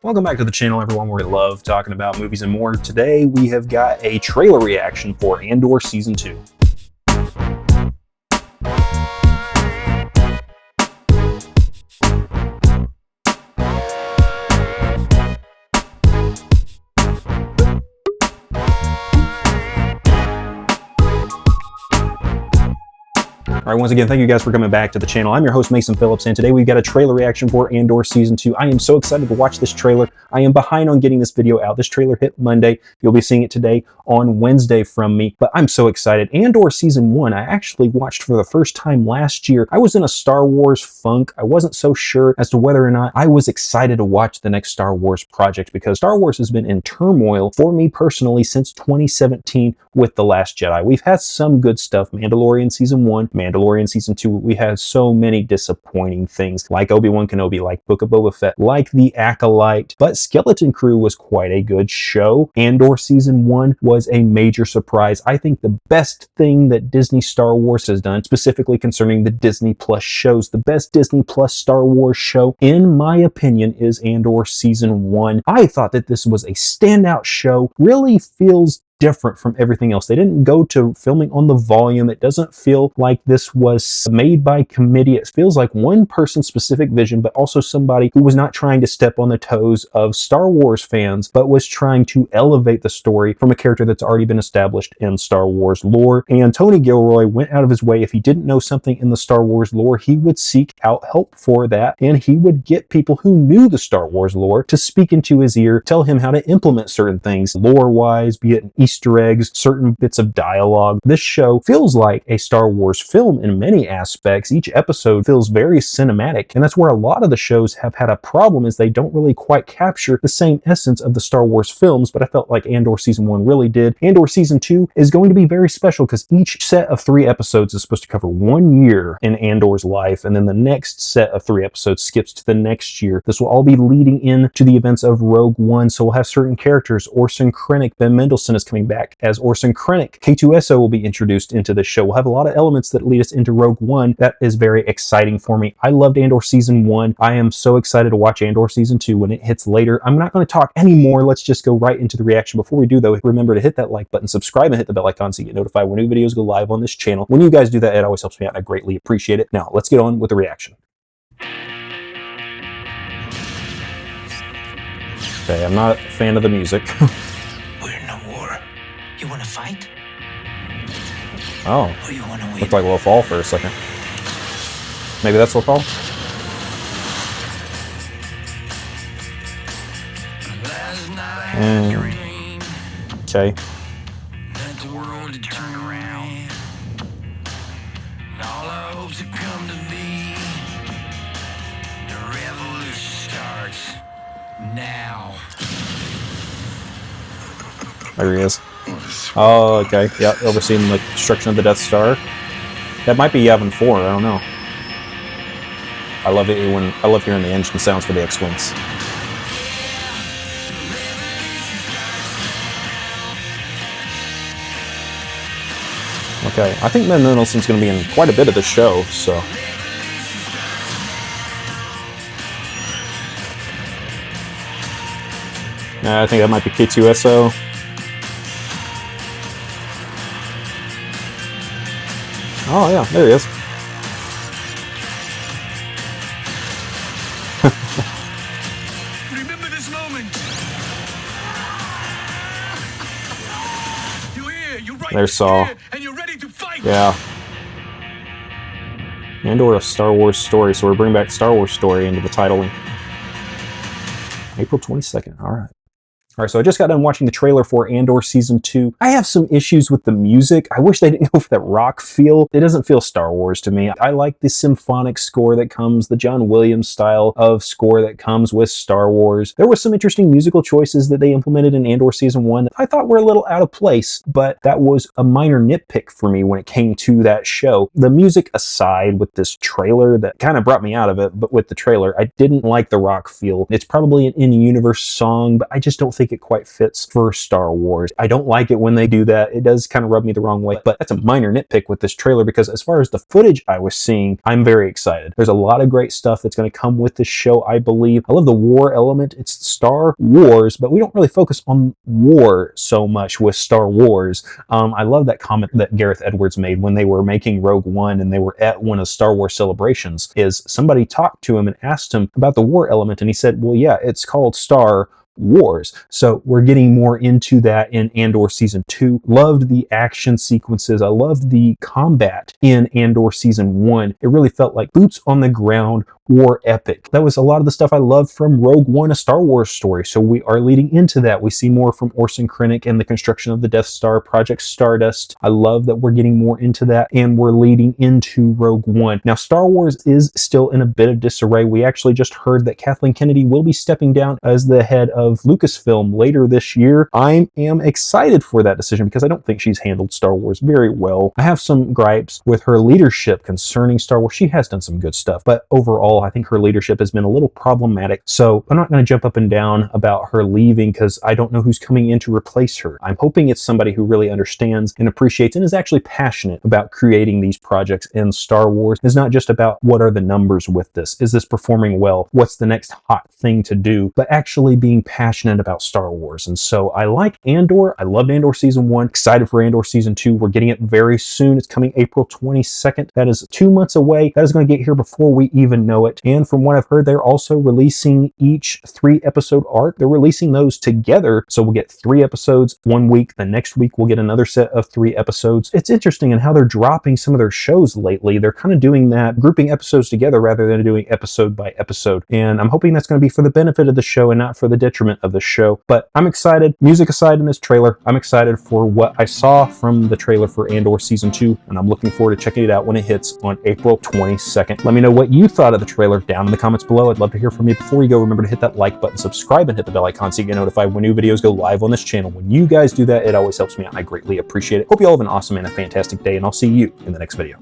Welcome back to the channel, everyone, where we love talking about movies and more. Today we have got a trailer reaction for Andor Season 2. All right, once again, thank you guys for coming back to the channel. I'm your host, Mason Phillips, and today we've got a trailer reaction for Andor Season 2. I am so excited to watch this trailer. I am behind on getting this video out. This trailer hit Monday. You'll be seeing it today on Wednesday from me, but I'm so excited. Andor Season 1, I actually watched for the first time last year. I was in a Star Wars funk. I wasn't so sure as to whether or not I was excited to watch the next Star Wars project because Star Wars has been in turmoil for me personally since 2017 with The Last Jedi. We've had some good stuff. Mandalorian Season 1, Mandalorian Season 2, we had so many disappointing things like Obi-Wan Kenobi, like Book of Boba Fett, like The Acolyte, but Skeleton Crew was quite a good show. Andor Season 1 was a major surprise. I think the best thing that Disney Star Wars has done, specifically concerning the Disney Plus shows, the best Disney Plus Star Wars show, in my opinion, is Andor Season 1. I thought that this was a standout show, really feels different from everything else. They didn't go to filming on the volume. It doesn't feel like this was made by committee. It feels like one person's specific vision, but also somebody who was not trying to step on the toes of Star Wars fans, but was trying to elevate the story from a character that's already been established in Star Wars lore. And Tony Gilroy went out of his way. If he didn't know something in the Star Wars lore, he would seek out help for that, and he would get people who knew the Star Wars lore to speak into his ear, tell him how to implement certain things lore-wise, be it an Easter eggs, certain bits of dialogue. This show feels like a Star Wars film in many aspects. Each episode feels very cinematic, and that's where a lot of the shows have had a problem, is they don't really quite capture the same essence of the Star Wars films, but I felt like Andor Season 1 really did. Andor Season 2 is going to be very special because each set of 3 episodes is supposed to cover 1 year in Andor's life, and then the next set of 3 episodes skips to the next year. This will all be leading in to the events of Rogue One, so we'll have certain characters. Orson Krennic, Ben Mendelsohn is coming back as Orson Krennic. K2SO will be introduced into this show. We'll have a lot of elements that lead us into Rogue One. That is very exciting for me. I loved Andor Season 1. I am so excited to watch Andor Season 2 when it hits later. I'm not going to talk anymore. Let's just go right into the reaction. Before we do, though, remember to hit that like button, subscribe, and hit the bell icon so you get notified when new videos go live on this channel. When you guys do that, it always helps me out, and I greatly appreciate it. Now, let's get on with the reaction. Okay, I'm not a fan of the music. You want to fight? Oh, or you want to win? Looked like we'll fall for a second. Maybe that's what fall? Okay. Let the world to turn around. All our hopes have come to be. The revolution starts now. There he is. Oh, okay. Yep, overseeing the destruction of the Death Star. That might be Yavin 4, I don't know. I love hearing the engine sounds for the X-Wings. Okay, I think Ben Mendelsohn's going to be in quite a bit of the show, so. I think that might be K2SO. Oh yeah, there he is. Remember this moment. You're here, you're right. There's Saul. And you're ready to fight. Yeah. Andor, a Star Wars story, so we're bringing back Star Wars story into the titling. April 22nd, alright. Alright, so I just got done watching the trailer for Andor Season 2. I have some issues with the music. I wish they didn't go for that rock feel. It doesn't feel Star Wars to me. I like the symphonic score that comes, the John Williams style of score that comes with Star Wars. There were some interesting musical choices that they implemented in Andor Season 1 that I thought were a little out of place, but that was a minor nitpick for me when it came to that show. The music aside, with this trailer that kind of brought me out of it, but with the trailer, I didn't like the rock feel. It's probably an in-universe song, but I just don't think think it quite fits for Star Wars. I don't like it when they do that. It does kind of rub me the wrong way, but that's a minor nitpick with this trailer because as far as the footage I was seeing, I'm very excited. There's a lot of great stuff that's going to come with this show, I believe. I love the war element. It's Star Wars, but we don't really focus on war so much with Star Wars. I love that comment that Gareth Edwards made when they were making Rogue One and they were at one of the Star Wars celebrations, is somebody talked to him and asked him about the war element, and he said, well, yeah, it's called Star Wars. So we're getting more into that in Andor Season 2. Loved the action sequences. I loved the combat in Andor Season 1. It really felt like boots on the ground war epic. That was a lot of the stuff I loved from Rogue One, a Star Wars story. So we are leading into that. We see more from Orson Krennic and the construction of the Death Star, Project Stardust. I love that we're getting more into that and we're leading into Rogue One. Now, Star Wars is still in a bit of disarray. We actually just heard that Kathleen Kennedy will be stepping down as the head of Lucasfilm later this year. I am excited for that decision because I don't think she's handled Star Wars very well. I have some gripes with her leadership concerning Star Wars. She has done some good stuff, but overall, I think her leadership has been a little problematic. So I'm not going to jump up and down about her leaving because I don't know who's coming in to replace her. I'm hoping it's somebody who really understands and appreciates and is actually passionate about creating these projects in Star Wars. It's not just about what are the numbers with this. Is this performing well? What's the next hot thing to do? But actually being passionate about Star Wars. And so I like Andor. I loved Andor Season 1. Excited for Andor Season 2. We're getting it very soon. It's coming April 22nd. That is 2 months away. That is going to get here before we even know it. And from what I've heard, they're also releasing each 3-episode arc. They're releasing those together. So we'll get 3 episodes one week. The next week, we'll get another set of 3 episodes. It's interesting in how they're dropping some of their shows lately. They're kind of doing that, grouping episodes together rather than doing episode by episode. And I'm hoping that's going to be for the benefit of the show and not for the detriment of the show. But I'm excited. Music aside in this trailer, I'm excited for what I saw from the trailer for Andor Season 2. And I'm looking forward to checking it out when it hits on April 22nd. Let me know what you thought of the trailer down in the comments below. I'd love to hear from you. Before you go, remember to hit that like button, subscribe, and hit the bell icon so you get notified when new videos go live on this channel. When you guys do that, it always helps me out. I greatly appreciate it. Hope you all have an awesome and a fantastic day, and I'll see you in the next video.